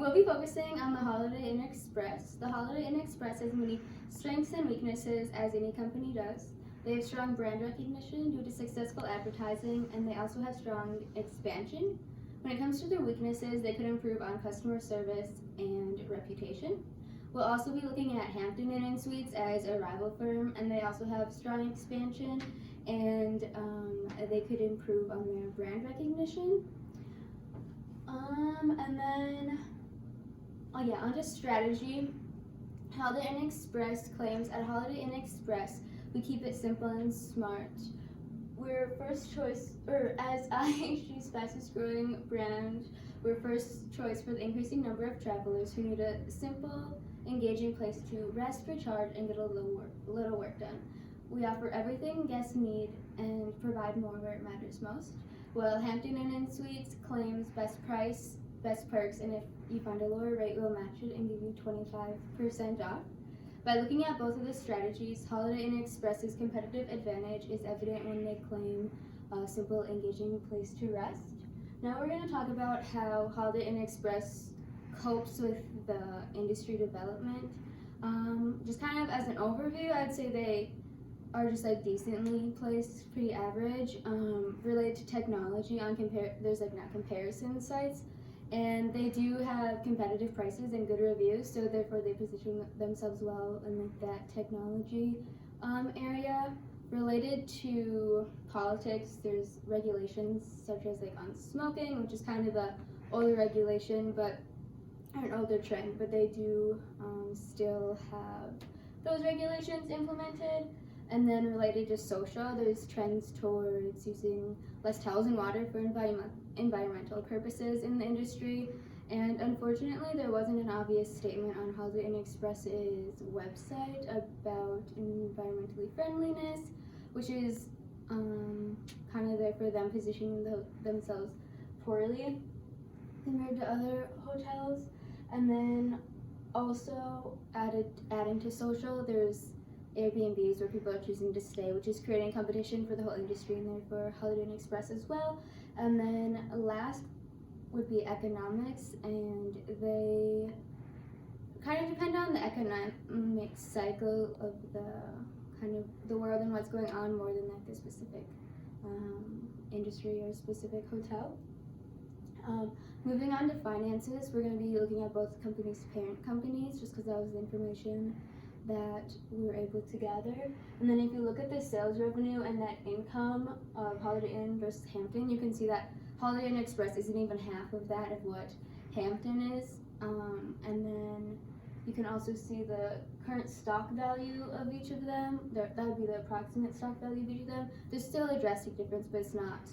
We'll be focusing on the Holiday Inn Express. The Holiday Inn Express has many strengths and weaknesses, as any company does. They have strong brand recognition due to successful advertising, and they also have strong expansion. When it comes to their weaknesses, they could improve on customer service and reputation. We'll also be looking at Hampton Inn and Suites as a rival firm, and they also have strong expansion, and they could improve on their brand recognition. And then, onto strategy. Holiday Inn Express claims at Holiday Inn Express, we keep it simple and smart. We're first choice, or as IHG's fastest growing brand, we're first choice for the increasing number of travelers who need a simple, engaging place to rest, recharge, and get a little work done. We offer everything guests need and provide more where it matters most. While Hampton Inn and Suites claims best price, best perks, and if you find a lower rate, we'll match it and give you 25% off. By looking at both of the strategies, Holiday Inn Express's competitive advantage is evident when they claim a simple, engaging place to rest. Now we're going to talk about how Holiday Inn Express copes with the industry development. Just kind of as an overview, I'd say they are just like decently placed, pretty average. Related to technology, there's like not comparison sites, and they do have competitive prices and good reviews, so therefore they position themselves well in like that technology area. Related to politics, there's regulations such as like on smoking, which is kind of a older regulation, but an older trend, but they do still have those regulations implemented. And then related to social, there's trends towards using less towels and water for environmental purposes in the industry. And unfortunately, there wasn't an obvious statement on Holiday Inn Express's website about environmentally friendliness, which is kind of there for them positioning themselves poorly compared to other hotels. And then also adding to social, there's Airbnbs where people are choosing to stay, which is creating competition for the whole industry and therefore Holiday Inn Express as well. And then last would be economics, and they kind of depend on the economic cycle of the world and what's going on more than like the specific industry or specific hotel. Moving on to finances, we're going to be looking at both companies' parent companies, just because that was the information that we were able to gather. And then if you look at the sales revenue and net income of Holiday Inn versus Hampton, you can see that Holiday Inn Express isn't even half of that of what Hampton is. And then you can also see the current stock value of each of them. That would be the approximate stock value of each of them. There's still a drastic difference, but it's not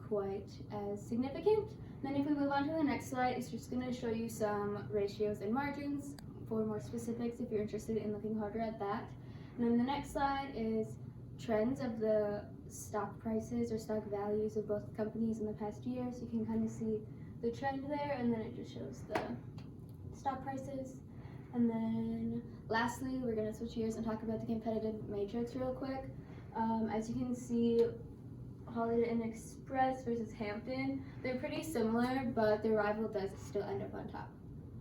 quite as significant. Then if we move on to the next slide, it's just going to show you some ratios and margins for more specifics if you're interested in looking harder at that. And then the next slide is trends of the stock prices or stock values of both companies in the past year. So you can kind of see the trend there, and then it just shows the stock prices. And then lastly, we're going to switch gears and talk about the competitive matrix real quick. As you can see, Holiday Inn Express versus Hampton, they're pretty similar, but their rival does still end up on top.